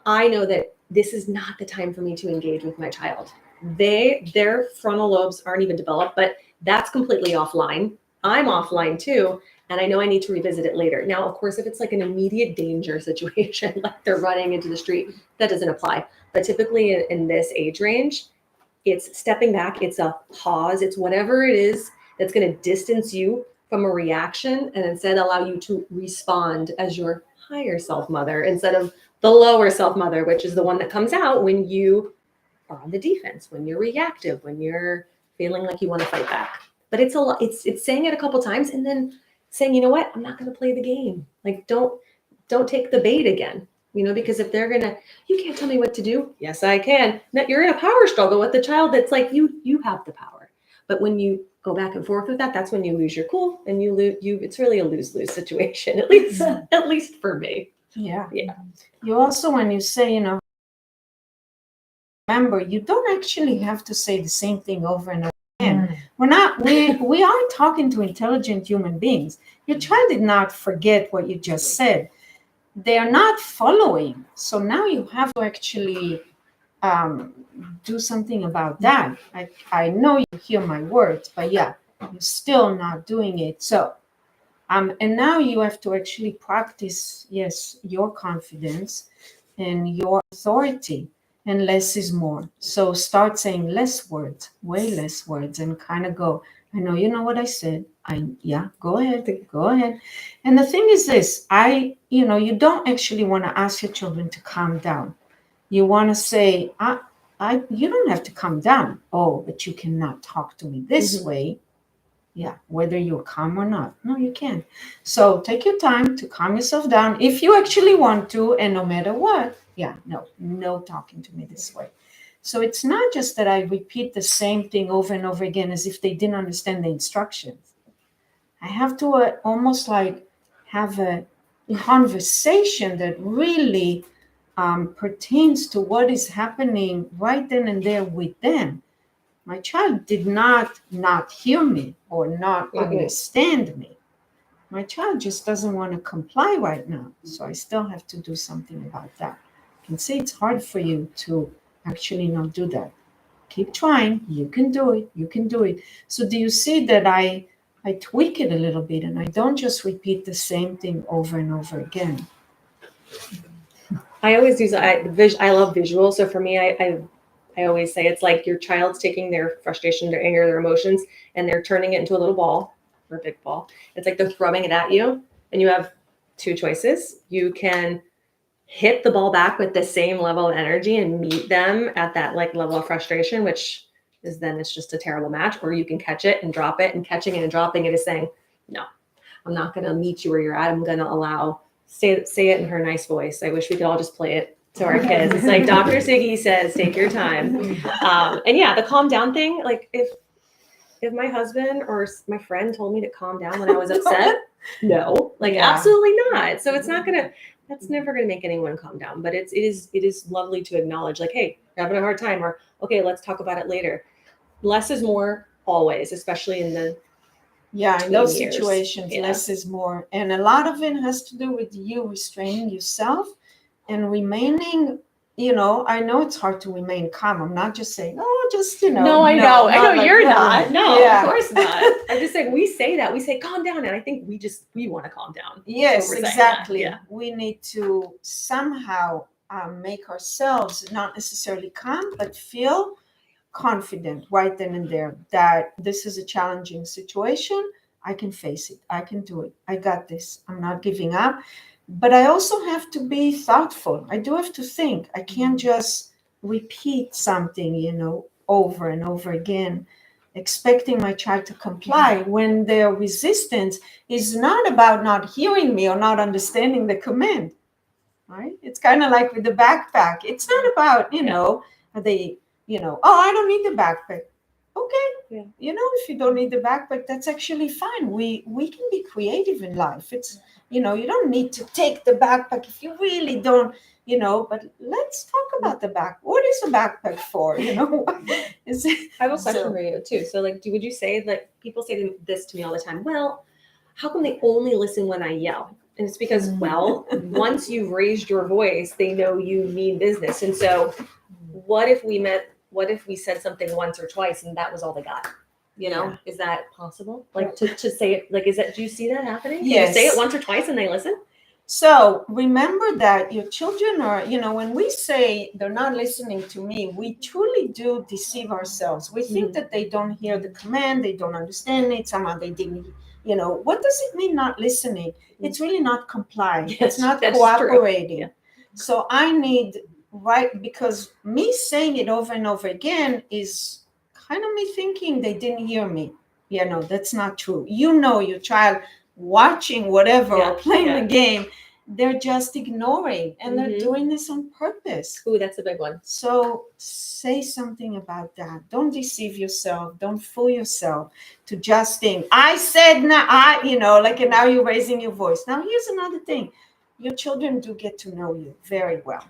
I know that this is not the time for me to engage with my child. Their frontal lobes aren't even developed, but that's completely offline. I'm offline too, and I know I need to revisit it later. Now, of course, if it's like an immediate danger situation, like they're running into the street, that doesn't apply. But typically in this age range, it's stepping back, it's a pause, it's whatever it is that's going to distance you from a reaction and instead allow you to respond as your higher self mother instead of the lower self mother, which is the one that comes out when you are on the defense, when you're reactive, when you're feeling like you want to fight back. But it's a lot. It's saying it a couple times and then saying, you know what, I'm not going to play the game. Like, don't take the bait again. Because if they're gonna, you can't tell me what to do. Yes, I can. Now, you're in a power struggle with the child that's like, you have the power. But when you go back and forth with that, that's when you lose your cool and it's really a lose-lose situation, at least for me. Yeah. Yeah. You also, when you say, remember, you don't actually have to say the same thing over and over again. We are talking to intelligent human beings. Your child did not forget what you just said. They are not following. So now you have to actually do something about that. I know you hear my words, but you're still not doing it. So, and now you have to actually practice, your confidence and your authority, and less is more. So start saying less words, way less words, and kind of go, I know you know what I said. Go ahead. And the thing is this, you don't actually want to ask your children to calm down. You want to say, you don't have to calm down. Oh, but you cannot talk to me this way. Yeah, whether you're calm or not. No, you can't. So take your time to calm yourself down if you actually want to, and no matter what, no talking to me this way. So it's not just that I repeat the same thing over and over again as if they didn't understand the instructions. I have to almost like have a conversation that really pertains to what is happening right then and there with them. My child did not hear me or not understand me. My child just doesn't want to comply right now. So I still have to do something about that. I can see it's hard for you to actually not do that. Keep trying. You can do it. You can do it. So do you see that I tweak it a little bit and I don't just repeat the same thing over and over again. I always use I love visuals. So for me, I always say it's like your child's taking their frustration, their anger, their emotions, and they're turning it into a little ball or a big ball. It's like they're throwing it at you, and you have two choices. You can hit the ball back with the same level of energy and meet them at that like level of frustration, which is then it's just a terrible match. Or you can catch it and drop it, and catching it and dropping it is saying, no, I'm not going to meet you where you're at. I'm going to allow, say it in her nice voice. I wish we could all just play it to our kids. It's like Dr. Siggie says, take your time. And yeah, the calm down thing, like if my husband or my friend told me to calm down when I was upset, no, like absolutely not. So it's not that's never going to make anyone calm down, but it is lovely to acknowledge like, hey, you're having a hard time, or okay, let's talk about it later. Less is more always, especially in the in those years. situations, less is more. And a lot of it has to do with you restraining yourself and remaining, I know it's hard to remain calm. I'm not just saying, No, I know like, you're not. No, yeah. Of course not. I'm just saying we say that. We say calm down, and I think we want to calm down. Yes, exactly. Yeah. We need to somehow make ourselves not necessarily calm, but feel confident right then and there that this is a challenging situation. I can face it. I can do it. I got this. I'm not giving up. But I also have to be thoughtful. I do have to think. I can't just repeat something, over and over again, expecting my child to comply when their resistance is not about not hearing me or not understanding the command, right? It's kind of like with the backpack. It's not about, are they, oh, I don't need the backpack. Okay. Yeah. If you don't need the backpack, that's actually fine. We can be creative in life. It's, you don't need to take the backpack if you really don't, but let's talk about the back. What is a backpack for? Is it, I have a question for you too. So like, would you say like people say this to me all the time? Well, how come they only listen when I yell? And it's because, well, once you've raised your voice, they know you mean business. And so what if we said something once or twice and that was all they got? Is that possible? Like to say it, like, do you see that happening? Can Yes. you say it once or twice and they listen? So remember that your children are, when we say they're not listening to me, we truly do deceive ourselves. We think that they don't hear the command, they don't understand it, somehow they didn't, what does it mean not listening? It's really not complying. Yes, it's not that's cooperating. Yeah. So I need, because me saying it over and over again is kind of me thinking they didn't hear me. That's not true. Your child watching whatever or playing the game, they're just ignoring and they're doing this on purpose. Ooh, that's a big one. So say something about that. Don't deceive yourself. Don't fool yourself to just think, I said now, and now you're raising your voice. Now here's another thing. Your children do get to know you very well.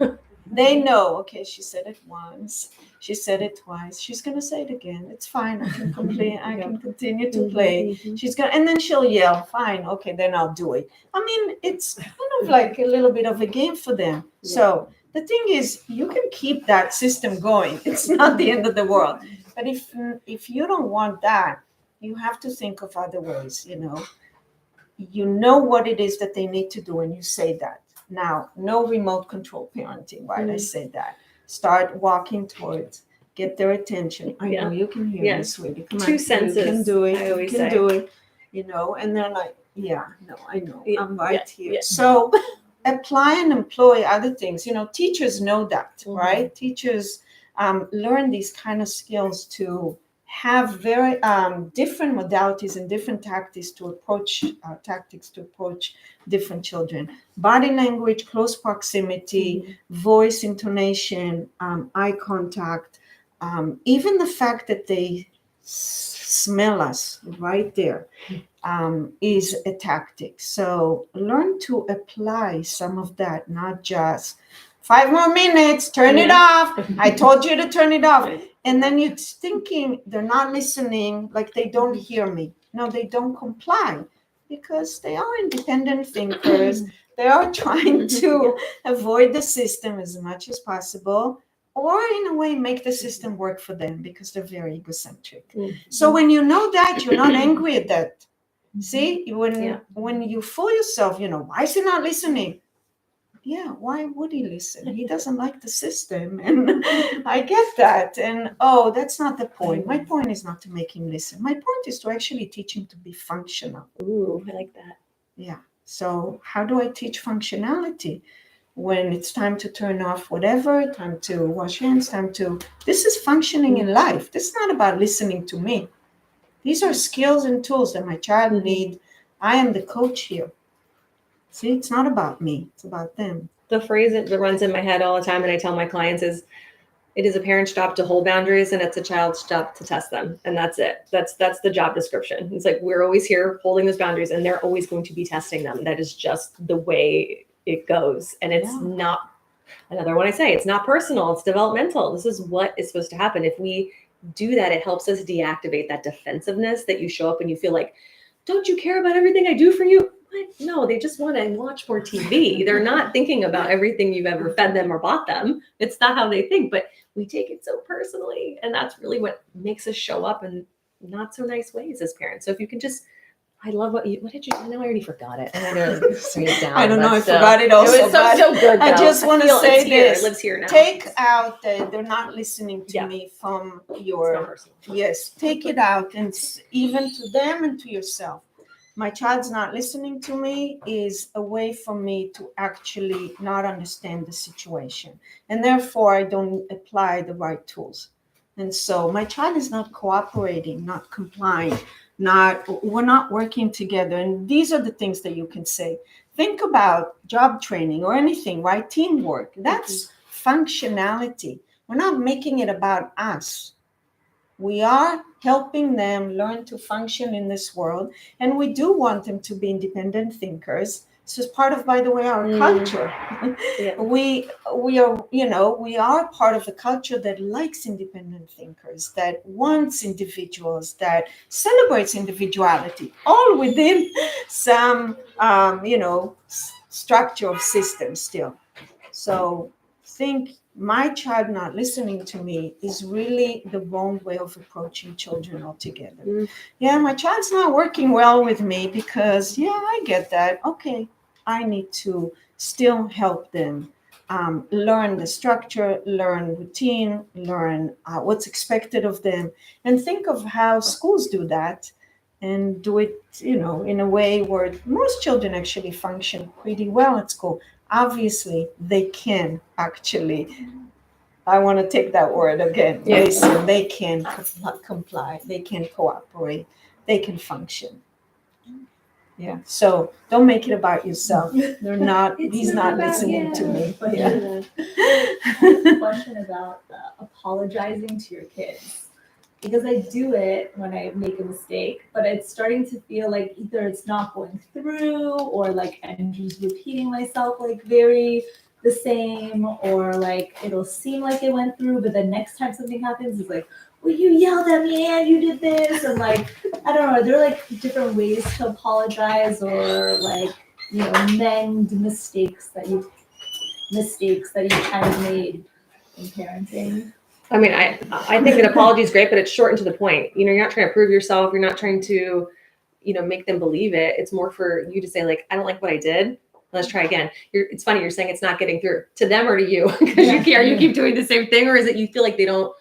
They know, okay, she said it once, she said it twice, she's going to say it again. It's fine. I can can continue to play. She's going to, and then she'll yell, fine, okay, then I'll do it. I mean, it's kind of like a little bit of a game for them. Yeah. So the thing is, you can keep that system going. It's not the end of the world. But if you don't want that, you have to think of other ways, You know what it is that they need to do, and you say that. Now, no remote control parenting, right? I said that. Start walking towards, get their attention. I know you can hear me, sweetie. Come Two senses. You can do it. I always you can say. Do it. And they're like, I know. I'm right here. Yeah. So apply and employ other things. Teachers know that, right? Teachers learn these kind of skills to have very different modalities and different tactics to approach different children. Body language, close proximity, voice intonation, eye contact, even the fact that they smell us right there is a tactic. So learn to apply some of that, not just 5 more minutes, turn it off. I told you to turn it off. And then you're thinking they're not listening, like they don't hear me. No, they don't comply because they are independent thinkers. They are trying to avoid the system as much as possible, or in a way make the system work for them because they're very egocentric. So when you know that, you're not angry at that. See, when you fool yourself, why is he not listening? Yeah, why would he listen? He doesn't like the system. And I get that. And that's not the point. My point is not to make him listen. My point is to actually teach him to be functional. Ooh, I like that. Yeah. So how do I teach functionality? When it's time to turn off whatever, time to wash hands, this is functioning in life. This is not about listening to me. These are skills and tools that my child need. I am the coach here. See, it's not about me, it's about them. The phrase that runs in my head all the time, and I tell my clients, is it is a parent's job to hold boundaries and it's a child's job to test them. And that's it. That's the job description. It's like, we're always here holding those boundaries and they're always going to be testing them. That is just the way it goes. And it's not, another one I say, it's not personal, it's developmental. This is what is supposed to happen. If we do that, it helps us deactivate that defensiveness that you show up and you feel like, don't you care about everything I do for you? What? No, they just want to watch more TV. They're not thinking about everything you've ever fed them or bought them. It's not how they think, but we take it so personally. And that's really what makes us show up in not so nice ways as parents. So if you can just, I love what did you, I know I already forgot it. I had to write it down. I don't know, I forgot it also. It was so good, I just want to say this. It lives here now. Take out that they're not listening to me from It's not your, personal. yes, take it out, and even to them and to yourself. My child's not listening to me is a way for me to actually not understand the situation. And therefore, I don't apply the right tools. And so my child is not cooperating, not complying, we're not working together. And these are the things that you can say. Think about job training or anything, right? Teamwork. That's functionality. We're not making it about us. We are helping them learn to function in this world, and we do want them to be independent thinkers. This is part of, by the way, our culture. Yeah. We are part of the culture that likes independent thinkers, that wants individuals, that celebrates individuality, all within some, structure of system still. So think my child not listening to me is really the wrong way of approaching children altogether. Yeah, my child's not working well with me because, I get that. Okay, I need to still help them learn the structure, learn routine, learn what's expected of them, and think of how schools do that and do it, in a way where most children actually function pretty well at school. Obviously, they can actually, I want to take that word again, listen, they can comply, they can cooperate, they can function. Yeah, so don't make it about yourself. He's not listening to me. Yeah. I have a question about apologizing to your kids. Because I do it when I make a mistake, but it's starting to feel like either it's not going through or like I'm just repeating myself like very the same, or like it'll seem like it went through, but the next time something happens, it's like, well, you yelled at me and you did this, and like, I don't know, are there like different ways to apologize or like, mend mistakes that you kind of made in parenting? I mean, I think an apology is great, but it's short and to the point. You're not trying to prove yourself. You're not trying to, make them believe it. It's more for you to say, like, I don't like what I did. Let's try again. It's funny. You're saying it's not getting through to them or to you because you keep doing the same thing, or is it you feel like they don't?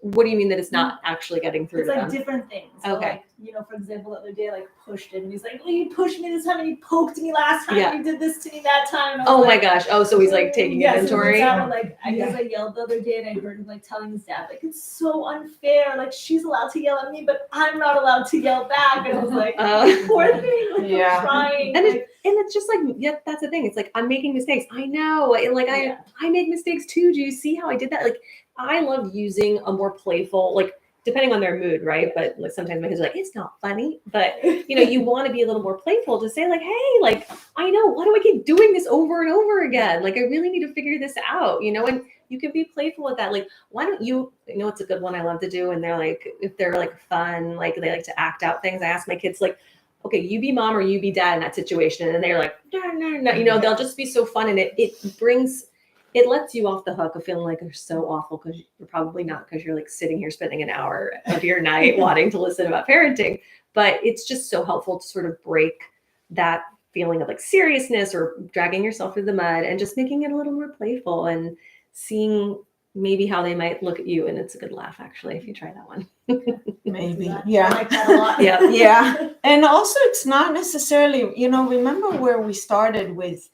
What do you mean that it's not actually getting through It's to like them? different things. So Okay. like, for example, the other day, I like pushed him and he's like, well, you pushed me this time and you poked me last time. Yeah. You did this to me that time. And I was Oh my like, gosh. Oh, so he's like taking inventory. I guess I yelled the other day and I heard him like telling his dad, like, it's so unfair. Like, she's allowed to yell at me, but I'm not allowed to yell back. And I was like, poor thing. Like, I'm trying. And it's just like, that's the thing. It's like, I'm making mistakes. I know. And like, I make mistakes too. Do you see how I did that? Like, I love using a more playful, like depending on their mood, right? But like sometimes my kids are like, it's not funny. But you want to be a little more playful to say like, hey, like, I know, why do I keep doing this over and over again? Like, I really need to figure this out, and you can be playful with that. Like, why don't you know, it's a good one I love to do. And they're like, if they're like fun, like they like to act out things. I ask my kids like, okay, you be mom or you be dad in that situation. And they're like, no, they'll just be so fun. And it lets you off the hook of feeling like they're so awful, because you're probably not, because you're like sitting here spending an hour of your night wanting to listen about parenting. But it's just so helpful to sort of break that feeling of like seriousness or dragging yourself through the mud and just making it a little more playful and seeing maybe how they might look at you. And it's a good laugh, actually, if you try that one. Maybe. I Yeah. like that a lot. Yeah. Yeah. And also, it's not necessarily, remember where we started with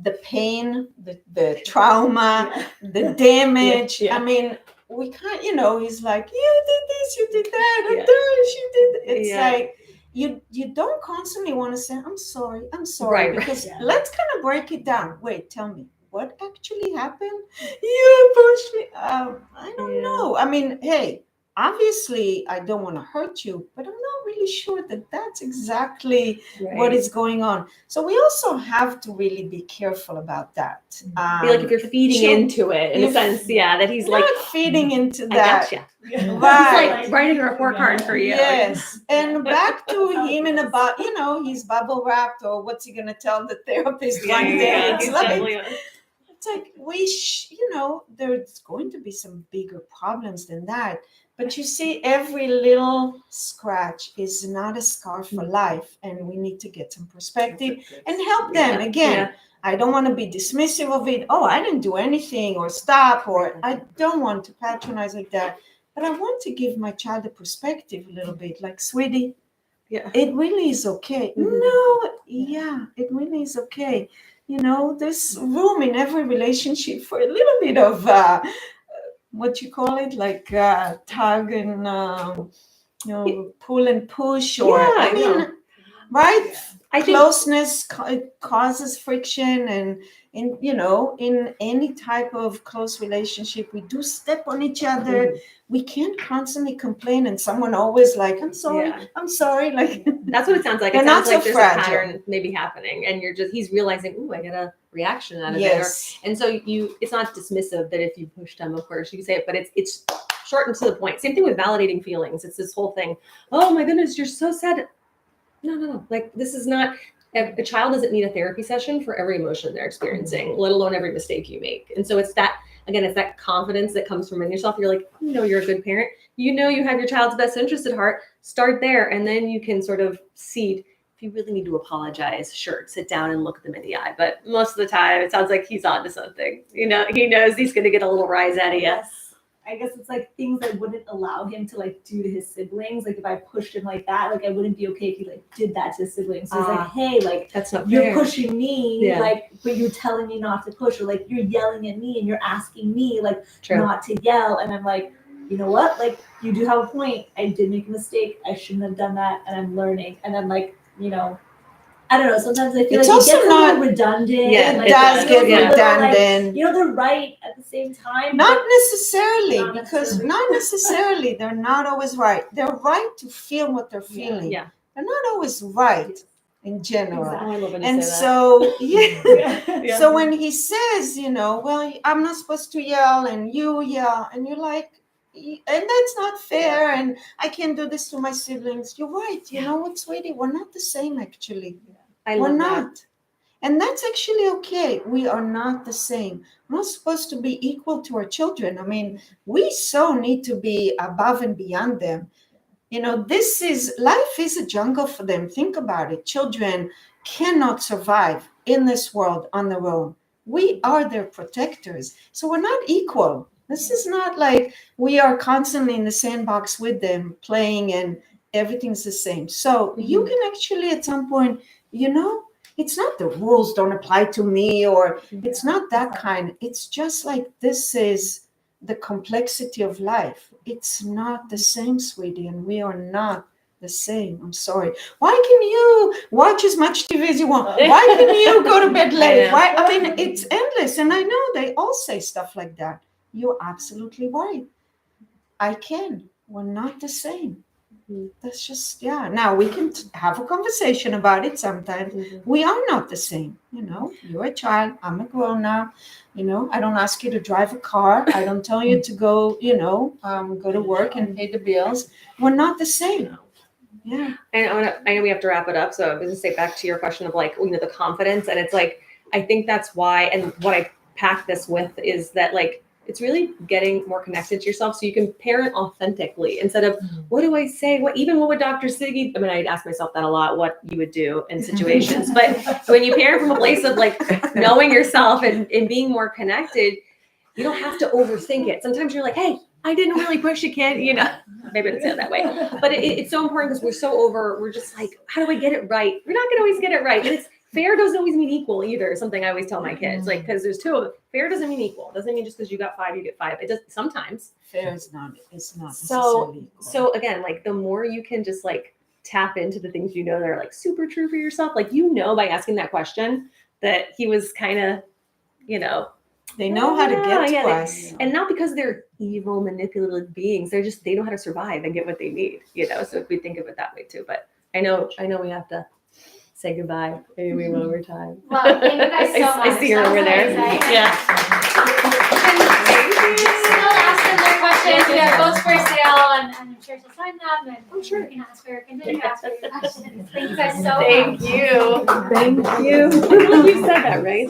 the pain, the trauma, the damage. Yeah. I mean, we can't, he's like, you did this, you did that, Yeah. and this, you did. It's Yeah. like, you don't constantly want to say, I'm sorry, Right. because Yeah. let's kind of break it down. Wait, tell me, what actually happened? You pushed me. I don't know. I mean, hey, obviously, I don't want to hurt you, but I'm not really sure that that's exactly what is going on. So we also have to really be careful about that. I feel like if you're feeding into it in a sense, that he's not like, feeding into I that. gotcha. Right. He's like writing a report card for you. Yes. And back to him in about, he's bubble wrapped, or what's he going to tell the therapist one day? It's like there's going to be some bigger problems than that. But you see, every little scratch is not a scar for life, and we need to get some perspective and help them. Again, I don't want to be dismissive of it. Oh, I didn't do anything, or stop, or I don't want to patronize like that. But I want to give my child a perspective a little bit, like, sweetie, it really is okay. No, it really is okay. There's room in every relationship for a little bit of what you call it, like tug and pull and push, or right? I think closeness causes friction, and in any type of close relationship, we do step on each other. We can't constantly complain, and someone always like, I'm sorry, like that's what it sounds like. It sounds like there's a pattern maybe happening, and he's realizing, ooh, I get a reaction out of it. And so it's not dismissive that if you pushed him, of course you can say it, but it's short and to the point. Same thing with validating feelings. It's this whole thing. Oh my goodness, you're so sad. No. Like, this is not, a child doesn't need a therapy session for every emotion they're experiencing, let alone every mistake you make. And so it's that confidence that comes from in yourself. You're like, you're a good parent. You have your child's best interest at heart. Start there. And then you can sort of see if you really need to apologize, sure, sit down and look them in the eye. But most of the time, it sounds like he's on to something. He knows he's going to get a little rise out of you. I guess it's like things that wouldn't allow him to like do to his siblings. Like if I pushed him like that, like I wouldn't be okay if he like did that to his siblings. So he's like, hey, like that's not you're fair. Pushing me, like, but you're telling me not to push, or like you're yelling at me and you're asking me like not to yell. And I'm like, you know what? Like, you do have a point. I did make a mistake. I shouldn't have done that, and I'm learning. And then like, I don't know. Sometimes I feel it's like also it gets not a little redundant. Yeah, and, it does get redundant. They're right at the same time. Not necessarily, because not necessarily. They're not always right. They're right to feel what they're feeling. Yeah. They're not always right in general. Exactly. I love when you And say so, so when he says, well, I'm not supposed to yell, and you yell, and you're like, and that's not fair, and I can't do this to my siblings. You're right. You know what, sweetie? We're not the same, actually. We're not. And that's actually okay. We are not the same. We're not supposed to be equal to our children. I mean, we so need to be above and beyond them. Life is a jungle for them. Think about it. Children cannot survive in this world on their own. We are their protectors. So we're not equal. This is not like we are constantly in the sandbox with them playing and everything's the same. So you can actually at some point, it's not the rules don't apply to me, or it's not that kind. It's just like, this is the complexity of life. It's not the same, sweetie, and we are not the same. I'm sorry. Why can you watch as much TV as you want? Why can you go to bed late? I mean, it's endless. And I know they all say stuff like that. you're absolutely right. I can. We're not the same. Mhm. That's just, yeah. Now we can have a conversation about it sometimes. We are not the same. You're a child, I'm a grown up. I don't ask you to drive a car. I don't tell you to go, go to work and pay the bills. We're not the same. Yeah. And I know we have to wrap it up. So I was gonna say back to your question of like, the confidence. And it's like, I think that's why, and what I pack this with is that like, it's really getting more connected to yourself so you can parent authentically instead of what do I say? What would Dr. Siggie, I mean, I ask myself that a lot, what you would do in situations, but when you parent from a place of like knowing yourself and being more connected, you don't have to overthink it. Sometimes you're like, hey, I didn't really push a kid, maybe I didn't say it that way, but it's so important because we're just like, how do I get it right? We're not going to always get it right. And it's fair doesn't always mean equal either. Something I always tell my kids, like, because there's two of them. Fair doesn't mean equal. Doesn't mean just because you got 5, you get 5. It does sometimes. Fair is not. It's not So necessarily equal. so again, like the more you can just like tap into the things that are like super true for yourself, like by asking that question that he was kind of, they know how to get to yeah, us. and not because they're evil, manipulative beings. They know how to survive and get what they need, So if we think of it that way too, but I know we have to say goodbye. Maybe one more time. Well, thank you guys so much. I see her That over was there. amazing. Yeah. Still asking their questions. We have books for sale, and I'm sure she'll sign them. And sure. You can continue to ask her your questions. Thank you guys so much. Thank you. Thank you. I feel like you said that, right?